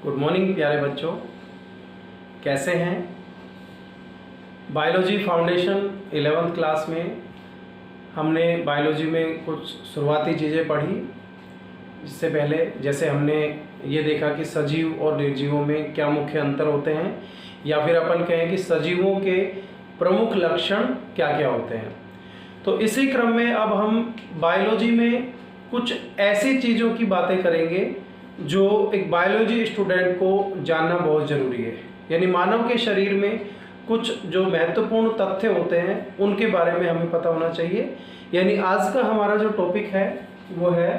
Good morning प्यारे बच्चों, कैसे हैं। बायोलॉजी फाउंडेशन 11th क्लास में हमने बायोलॉजी में कुछ शुरुआती चीज़ें पढ़ी। इससे पहले जैसे हमने ये देखा कि सजीव और निर्जीवों में क्या मुख्य अंतर होते हैं, या फिर अपन कहें कि सजीवों के प्रमुख लक्षण क्या क्या होते हैं। तो इसी क्रम में अब हम बायोलॉजी में कुछ ऐसी चीज़ों की बातें करेंगे जो एक बायोलॉजी स्टूडेंट को जानना बहुत ज़रूरी है। यानी मानव के शरीर में कुछ जो महत्वपूर्ण तथ्य होते हैं उनके बारे में हमें पता होना चाहिए। यानी आज का हमारा जो टॉपिक है वो है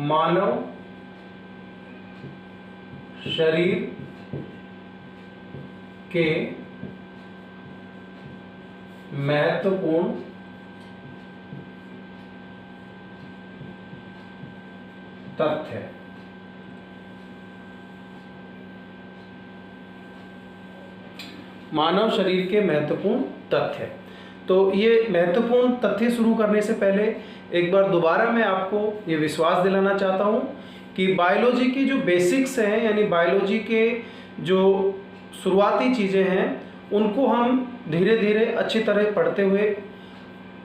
मानव शरीर के महत्वपूर्ण तथ्य। मानव शरीर के महत्वपूर्ण तथ्य। तो ये महत्वपूर्ण तथ्य शुरू करने से पहले एक बार दोबारा मैं आपको ये विश्वास दिलाना चाहता हूँ कि बायोलॉजी की जो बेसिक्स हैं, यानी बायोलॉजी के जो शुरुआती चीज़ें हैं, उनको हम धीरे धीरे अच्छी तरह पढ़ते हुए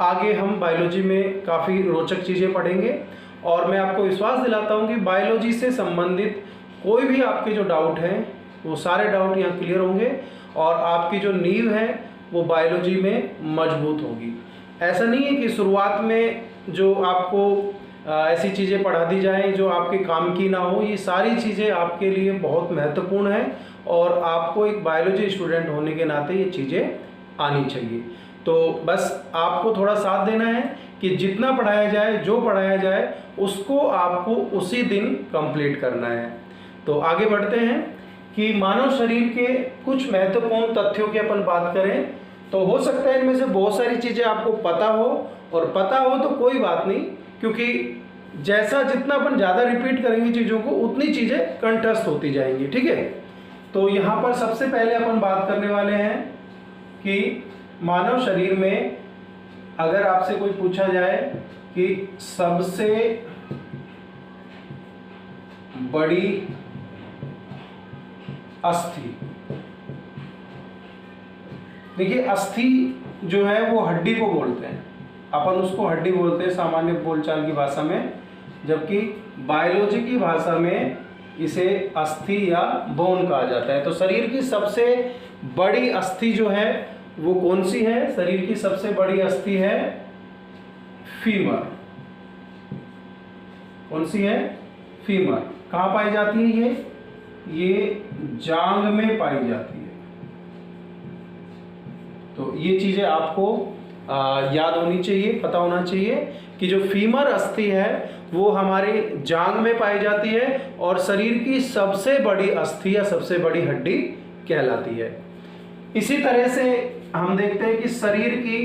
आगे हम बायोलॉजी में काफ़ी रोचक चीज़ें पढ़ेंगे। और मैं आपको विश्वास दिलाता हूँ कि बायोलॉजी से संबंधित कोई भी आपके जो डाउट हैं वो सारे डाउट यहाँ क्लियर होंगे और आपकी जो नींव है वो बायोलॉजी में मजबूत होगी। ऐसा नहीं है कि शुरुआत में जो आपको ऐसी चीज़ें पढ़ा दी जाएं जो आपके काम की ना हो। ये सारी चीज़ें आपके लिए बहुत महत्वपूर्ण हैं और आपको एक बायोलॉजी स्टूडेंट होने के नाते ये चीज़ें आनी चाहिए। तो बस आपको थोड़ा साथ देना है कि जितना पढ़ाया जाए, जो पढ़ाया जाए, उसको आपको उसी दिन कंप्लीट करना है। तो आगे बढ़ते हैं कि मानव शरीर के कुछ महत्वपूर्ण तथ्यों की अपन बात करें तो हो सकता है इनमें से बहुत सारी चीज़ें आपको पता हो, और पता हो तो कोई बात नहीं, क्योंकि जैसा जितना अपन ज़्यादा रिपीट करेंगे चीज़ों को उतनी चीज़ें कंठस्थ होती जाएंगी। ठीक है, तो यहाँ पर सबसे पहले अपन बात करने वाले हैं कि मानव शरीर में अगर आपसे कोई पूछा जाए कि सबसे बड़ी अस्थि, देखिए अस्थि जो है वो हड्डी को बोलते हैं, अपन उसको हड्डी बोलते हैं सामान्य बोलचाल की भाषा में, जबकि बायोलॉजी की भाषा में इसे अस्थि या बोन कहा जाता है। तो शरीर की सबसे बड़ी अस्थि जो है वो कौन सी है? शरीर की सबसे बड़ी अस्थि है फीमर। कौन सी है? फीमर। कहाँ पाई जाती है? ये जांघ में पाई जाती है। तो ये चीजें आपको याद होनी चाहिए, पता होना चाहिए कि जो फीमर अस्थि है वो हमारे जांघ में पाई जाती है और शरीर की सबसे बड़ी अस्थि या सबसे बड़ी हड्डी कहलाती है। इसी तरह से हम देखते हैं कि शरीर की,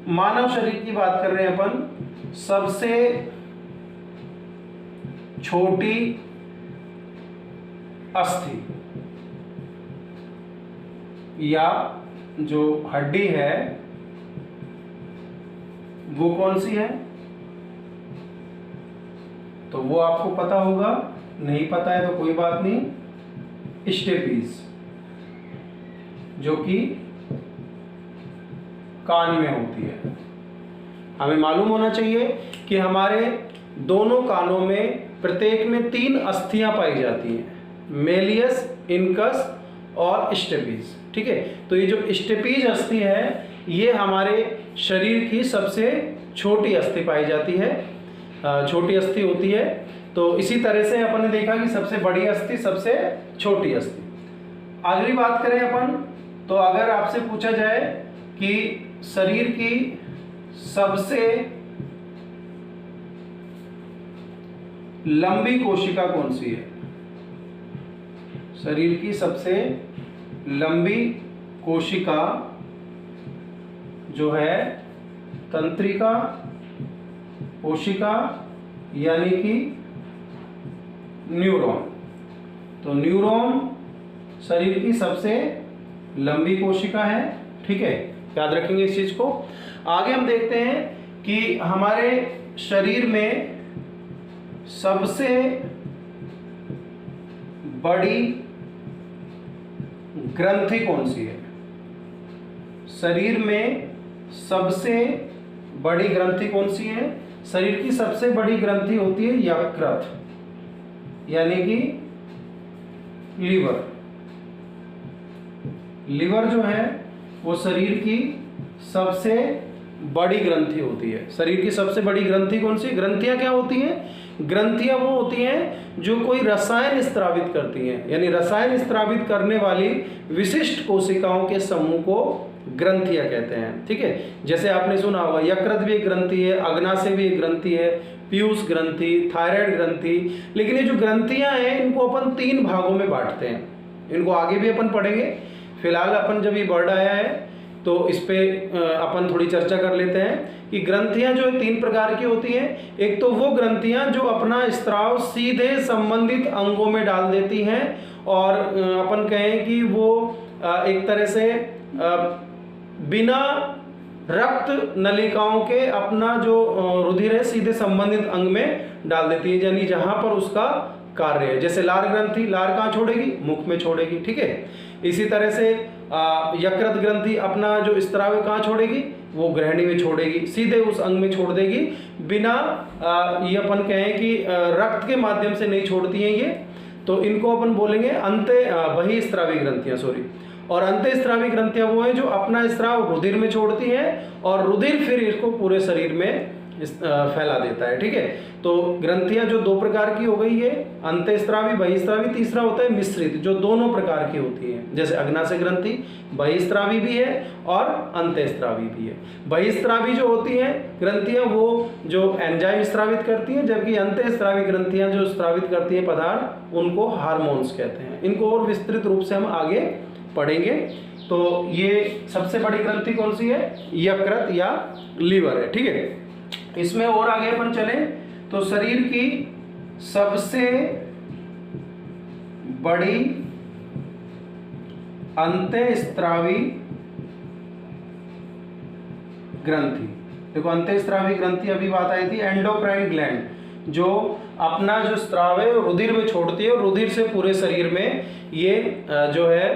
मानव शरीर की बात कर रहे हैं अपन, सबसे छोटी अस्थि या जो हड्डी है वो कौन सी है? तो वो आपको पता होगा, नहीं पता है तो कोई बात नहीं, स्टेपीज, जो कि कान में होती है। हमें मालूम होना चाहिए कि हमारे दोनों कानों में प्रत्येक में 3 अस्थियां पाई जाती हैं, मेलियस, इनकस और स्टेपीज। ठीक है, तो ये जो स्टेपीज अस्थि है ये हमारे शरीर की सबसे छोटी अस्थि पाई जाती है, छोटी अस्थि होती है। तो इसी तरह से अपन ने देखा कि सबसे बड़ी अस्थि, सबसे छोटी अस्थि। अगली बात करें अपन, तो अगर आपसे पूछा जाए कि शरीर की सबसे लंबी कोशिका कौन सी है? शरीर की सबसे लंबी कोशिका जो है तंत्रिका कोशिका, यानी कि न्यूरॉन। तो न्यूरॉन शरीर की सबसे लंबी कोशिका है। ठीक है, याद रखेंगे इस चीज को। आगे हम देखते हैं कि हमारे शरीर में सबसे बड़ी ग्रंथि कौन सी है? शरीर में सबसे बड़ी ग्रंथि कौन सी है? शरीर की सबसे बड़ी ग्रंथि होती है यकृत, यानी कि लीवर। लीवर जो है वो शरीर की सबसे बड़ी ग्रंथि होती है। शरीर की सबसे बड़ी ग्रंथि कौन सी? ग्रंथियां क्या होती हैं? ग्रंथियां वो होती हैं जो कोई रसायन स्त्रावित करती हैं, यानी रसायन स्त्रावित करने वाली विशिष्ट कोशिकाओं के समूह को ग्रंथियां कहते हैं। ठीक है, जैसे आपने सुना होगा यकृत भी एक ग्रंथि है, अग्नाशय भी एक ग्रंथि है, पीयूष ग्रंथि, थायराइड ग्रंथि। लेकिन ये जो ग्रंथियां हैं इनको अपन 3 भागों में बांटते हैं। इनको आगे भी अपन पढ़ेंगे। फिलहाल अपन जब ये वर्ड आया है तो इस पे अपन थोड़ी चर्चा कर लेते हैं कि ग्रंथियां जो है 3 प्रकार की होती हैं। एक तो वो ग्रंथियां जो अपना स्त्राव सीधे संबंधित अंगों में डाल देती हैं, और अपन कहें कि वो एक तरह से बिना रक्त नलिकाओं के अपना जो रुधिर है सीधे संबंधित अंग में डाल देती है, यानी जहां पर उसका कार्य है। जैसे लार ग्रंथि, लार कहाँ छोड़ेगी? मुख में छोड़ेगी। ठीक है, इसी तरह से यकृत ग्रंथि अपना जो स्त्राव है कहाँ छोड़ेगी? वो ग्रहणी में छोड़ेगी, सीधे उस अंग में छोड़ देगी, बिना ये अपन कहें कि रक्त के माध्यम से नहीं छोड़ती हैं ये। तो इनको अपन बोलेंगे बहिस्त्रावी ग्रंथियां, सॉरी। और अंतःस्त्रावी ग्रंथियां वो हैं जो अपना स्त्राव रुधिर में छोड़ती हैं और रुधिर फिर इसको पूरे शरीर में फैला देता है। ठीक है, तो ग्रंथियां जो 2 प्रकार की हो गई है, अंतःस्त्रावी, बहिस्त्रावी। तीसरा होता है मिश्रित, जो दोनों प्रकार की होती है। जैसे अग्नाशय ग्रंथि बहिस्त्रावी भी है और अंतःस्त्रावी भी है। बहिस्त्रावी जो होती हैं ग्रंथियां वो जो एंजाइम स्त्रावित करती हैं, जबकि अंतःस्त्रावी ग्रंथियां जो स्त्रावित करती हैं पदार्थ, उनको हार्मोन्स कहते हैं। इनको और विस्तृत रूप से हम आगे पढ़ेंगे। तो ये सबसे बड़ी ग्रंथि कौन सी है? यकृत या लीवर है। ठीक है, इसमें और आगे अपन चले तो शरीर की सबसे बड़ी अंतःस्त्रावी ग्रंथि, देखो अंतःस्त्रावी ग्रंथि अभी बात आई थी, एंडोक्राइन ग्लैंड, जो अपना जो स्त्राव है रुधिर में छोड़ती है और रुधिर से पूरे शरीर में ये जो है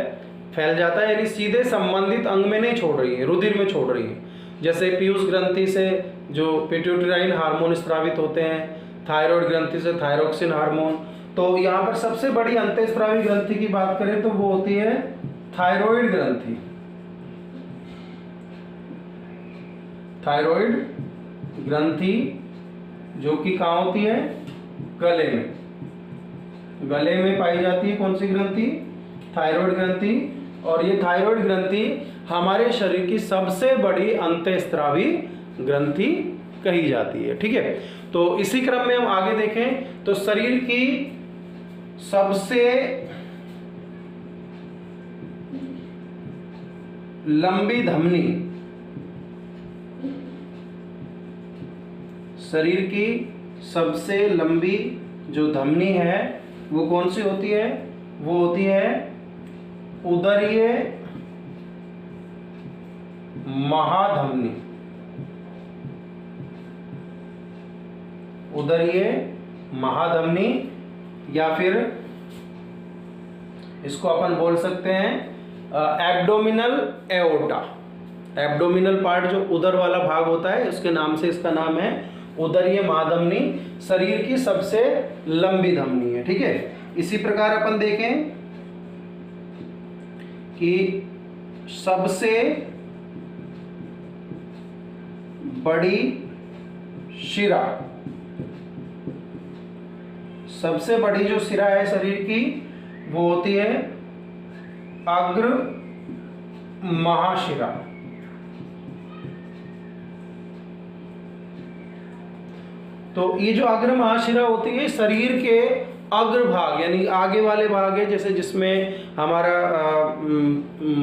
फैल जाता है, यानी सीधे संबंधित अंग में नहीं छोड़ रही है, रुधिर में छोड़ रही है। जैसे पीयूष ग्रंथि से जो पिट्यूटराइन हार्मोन स्त्रावित होते हैं, थायराइड ग्रंथि से थायरोक्सिन हार्मोन। तो यहाँ पर सबसे बड़ी अंतःस्त्रावी ग्रंथि की बात करें तो वो होती है थायराइड ग्रंथि। थायराइड ग्रंथि जो कि कहाँ होती है? गले में। गले में पाई जाती है कौन सी ग्रंथि? थायराइड ग्रंथि। और ये थायराइड ग्रंथि हमारे शरीर की सबसे बड़ी अंतःस्त्रावी ग्रंथि कही जाती है। ठीक है, तो इसी क्रम में हम आगे देखें तो शरीर की सबसे लंबी धमनी, शरीर की सबसे लंबी जो धमनी है वो कौन सी होती है? वो होती है उदरीय महाधमनी। उदरीय महाधमनी, या फिर इसको अपन बोल सकते हैं एब्डोमिनल एओर्टा। एब्डोमिनल पार्ट जो उदर वाला भाग होता है उसके नाम से इसका नाम है उदरीय महाधमनी। शरीर की सबसे लंबी धमनी है। ठीक है, इसी प्रकार अपन देखें कि सबसे बड़ी शिरा, सबसे बड़ी जो शिरा है शरीर की वो होती है अग्र महाशिरा। तो ये जो अग्र महाशिरा होती है शरीर के अग्रभाग यानी आगे वाले भाग है, जैसे जिसमें हमारा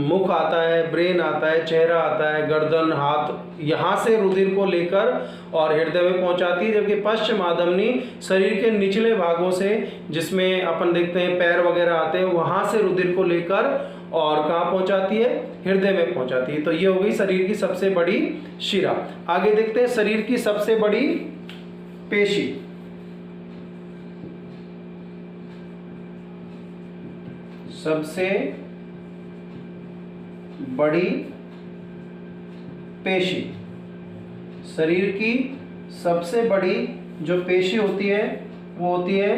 मुख आता है, ब्रेन आता है, चेहरा आता है, गर्दन, हाथ, यहाँ से रुधिर को लेकर और हृदय में पहुंचाती है। जबकि पश्च महाधमनी शरीर के निचले भागों से, जिसमें अपन देखते हैं पैर वगैरह आते हैं, वहाँ से रुधिर को लेकर और कहाँ पहुंचाती है? हृदय में पहुंचाती है। तो ये हो गई शरीर की सबसे बड़ी शिरा। आगे देखते हैं शरीर की सबसे बड़ी पेशी। सबसे बड़ी पेशी, शरीर की सबसे बड़ी जो पेशी होती है वो होती है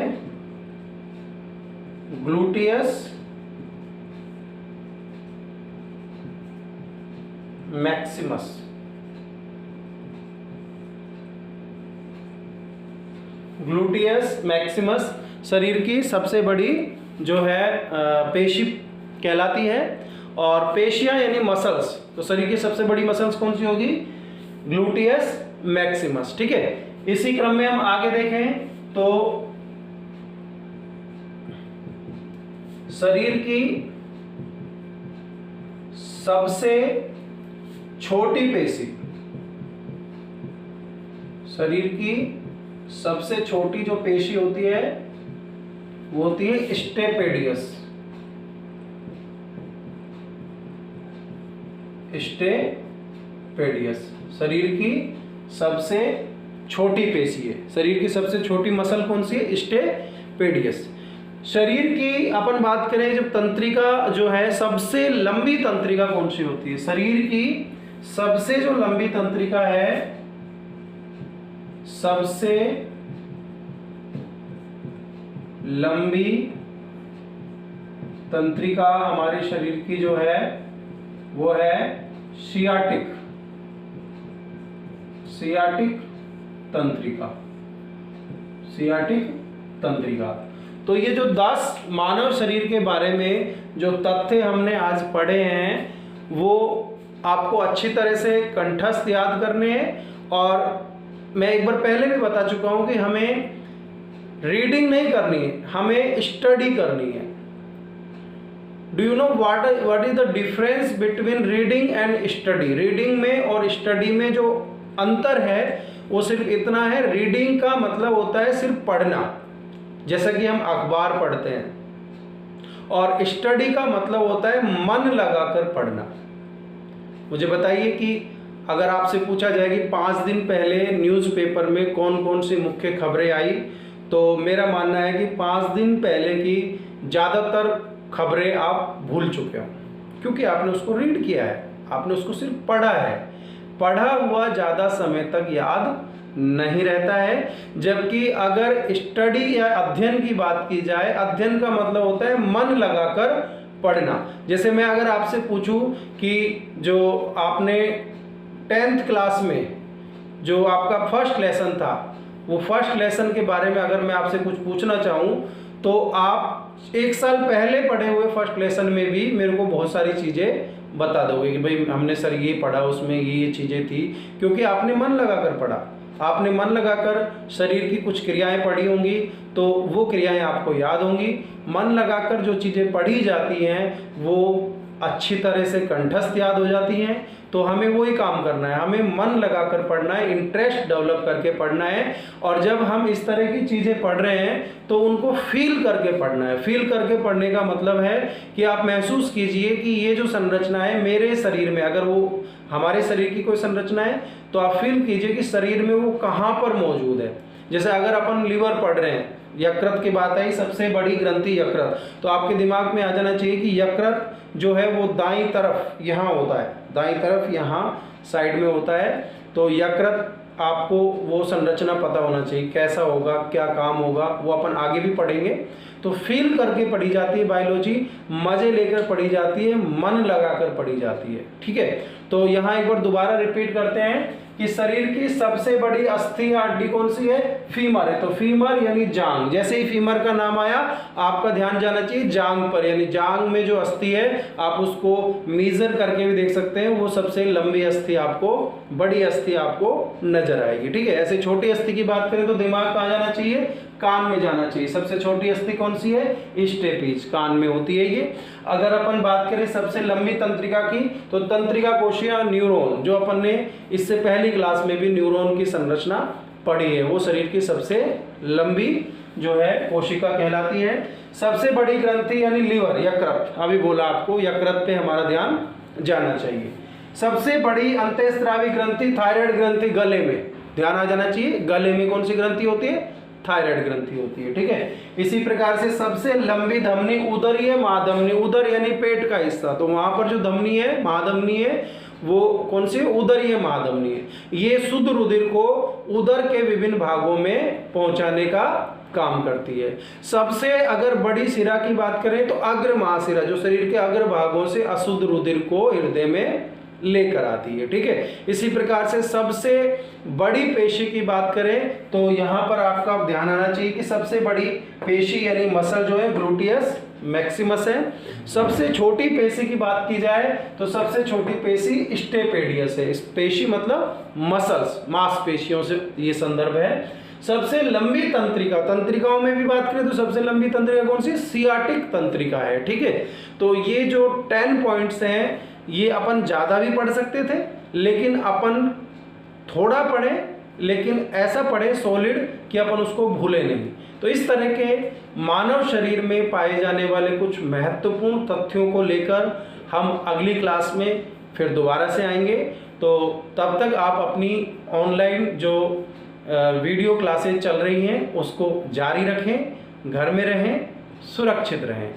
ग्लूटियस मैक्सिमस। ग्लूटियस मैक्सिमस शरीर की सबसे बड़ी जो है पेशी कहलाती है। और पेशियां यानी मसल्स, तो शरीर की सबसे बड़ी मसल्स कौन सी होगी? Gluteus Maximus. ठीक है, इसी क्रम में हम आगे देखें तो शरीर की सबसे छोटी पेशी, शरीर की सबसे छोटी जो पेशी होती है वो होती है स्टेपेडियस। स्टेपेडियस शरीर की सबसे छोटी पेशी है। शरीर की सबसे छोटी मसल कौन सी है? स्टेपेडियस। शरीर की अपन बात करें जब तंत्रिका जो है, सबसे लंबी तंत्रिका कौन सी होती है? शरीर की सबसे जो लंबी तंत्रिका है, सबसे लंबी तंत्रिका हमारे शरीर की जो है वो है सियाटिक तंत्रिका। सियाटिक तंत्रिका। तो ये जो 10 मानव शरीर के बारे में जो तथ्य हमने आज पढ़े हैं वो आपको अच्छी तरह से कंठस्थ याद करने हैं। और मैं एक बार पहले भी बता चुका हूं कि हमें रीडिंग नहीं करनी है, हमें स्टडी करनी है। Do you know what is the difference between reading and study? Reading में और स्टडी में जो अंतर है वो सिर्फ इतना है, रीडिंग का मतलब होता है सिर्फ पढ़ना, जैसा कि हम अखबार पढ़ते हैं, और स्टडी का मतलब होता है मन लगाकर पढ़ना। मुझे बताइए कि अगर आपसे पूछा जाए कि 5 दिन पहले न्यूज़पेपर में कौन कौन सी मुख्य खबरें आई, तो मेरा मानना है कि 5 दिन पहले की ज़्यादातर खबरें आप भूल चुके हो, क्योंकि आपने उसको रीड किया है, आपने उसको सिर्फ पढ़ा है। पढ़ा हुआ ज़्यादा समय तक याद नहीं रहता है। जबकि अगर स्टडी या अध्ययन की बात की जाए, अध्ययन का मतलब होता है मन लगाकर पढ़ना। जैसे मैं अगर आपसे पूछूं कि जो आपने 10th क्लास में जो आपका फर्स्ट लेसन था, वो फर्स्ट लेसन के बारे में अगर मैं आपसे कुछ पूछना चाहूँ तो आप 1 साल पहले पढ़े हुए फर्स्ट लेसन में भी मेरे को बहुत सारी चीज़ें बता दोगे कि भाई हमने सर ये पढ़ा, उसमें ये चीज़ें थी, क्योंकि आपने मन लगाकर पढ़ा। आपने मन लगाकर शरीर की कुछ क्रियाएं पढ़ी होंगी तो वो क्रियाएं आपको याद होंगी। मन लगाकर जो चीज़ें पढ़ी जाती हैं वो अच्छी तरह से कंठस्थ याद हो जाती हैं। तो हमें वही काम करना है, हमें मन लगाकर पढ़ना है, इंटरेस्ट डेवलप करके पढ़ना है। और जब हम इस तरह की चीज़ें पढ़ रहे हैं तो उनको फील करके पढ़ना है। फील करके पढ़ने का मतलब है कि आप महसूस कीजिए कि ये जो संरचना है मेरे शरीर में, अगर वो हमारे शरीर की कोई संरचना है तो आप फील कीजिए कि शरीर में वो कहाँ पर मौजूद है। जैसे अगर अपन लीवर पढ़ रहे हैं, यकृत की बात आई, सबसे बड़ी ग्रंथि यकृत, तो आपके दिमाग में आ जाना चाहिए कि यकृत जो है वो दाईं तरफ यहाँ होता है, दाईं तरफ यहाँ साइड में होता है। तो यकृत आपको वो संरचना पता होना चाहिए, कैसा होगा, क्या काम होगा, वो अपन आगे भी पढ़ेंगे। तो फील करके पढ़ी जाती है बायोलॉजी, मजे लेकर पढ़ी जाती है, मन लगाकर पढ़ी जाती है। ठीक है, तो यहाँ एक बार दोबारा रिपीट करते हैं कि शरीर की सबसे बड़ी अस्थि या हड्डी कौन सी है? फीमर है। तो फीमर यानी जांग। जैसे ही फीमर का नाम आया आपका ध्यान जाना चाहिए जांग पर, यानी जांग में जो अस्थि है आप उसको मीजर करके भी देख सकते हैं, वो सबसे लंबी अस्थि आपको, बड़ी अस्थि आपको नजर आएगी। ठीक है, ऐसे छोटी अस्थि की बात करें तो दिमाग कहाँ जाना चाहिए? कान में जाना चाहिए। सबसे छोटी अस्थि कौन सी है? स्टेपीज, कान में होती है ये। अगर अपन बात करें सबसे लंबी तंत्रिका की तो तंत्रिका कोशिका न्यूरॉन, जो अपन ने इससे पहली क्लास में भी न्यूरॉन की संरचना पढ़ी है, वो शरीर की सबसे लंबी जो है कोशिका कहलाती है। सबसे बड़ी ग्रंथि यानी लीवर, यकृत, अभी बोला आपको, यकृत पे हमारा ध्यान जाना चाहिए। सबसे बड़ी अंतःस्रावी ग्रंथि थायराइड ग्रंथि, गले में ध्यान आ जाना चाहिए। गले में कौन सी ग्रंथि होती है? थायराइड ग्रंथि होती है, ठीक है। इसी प्रकार से सबसे लंबी धमनी उदरीय महाधमनी, उदर यानी पेट का हिस्सा, तो वहां पर जो धमनी है महाधमनी है वो कौन सी, उदरीय महाधमनी है। ये शुद्ध रुधिर को उदर के विभिन्न भागों में पहुंचाने का काम करती है। सबसे अगर बड़ी शिरा की बात करें तो अग्र महाशिरा, जो शरीर के अग्र भागों से अशुद्ध रुधिर को हृदय में लेकर आती है, ठीक है। इसी प्रकार से सबसे बड़ी पेशी की बात करें तो यहाँ पर आपका ध्यान आना चाहिए कि सबसे बड़ी पेशी यानी मसल जो है ग्लूटियस मैक्सिमस है। सबसे छोटी पेशी की बात की जाए तो सबसे छोटी पेशी स्टेपेडियस है। इस पेशी मतलब मसल्स, मांसपेशियों से ये संदर्भ है। सबसे लंबी तंत्रिका, तंत्रिकाओं में भी बात करें तो सबसे लंबी तंत्रिका कौन सी, सियाटिक तंत्रिका है, ठीक है। तो ये जो 10 पॉइंट्स हैं ये अपन ज़्यादा भी पढ़ सकते थे, लेकिन अपन थोड़ा पढ़े, लेकिन ऐसा पढ़े सॉलिड कि अपन उसको भूले नहीं। तो इस तरह के मानव शरीर में पाए जाने वाले कुछ महत्वपूर्ण तथ्यों को लेकर हम अगली क्लास में फिर दोबारा से आएंगे। तो तब तक आप अपनी ऑनलाइन जो वीडियो क्लासेज चल रही हैं उसको जारी रखें, घर में रहें, सुरक्षित रहें।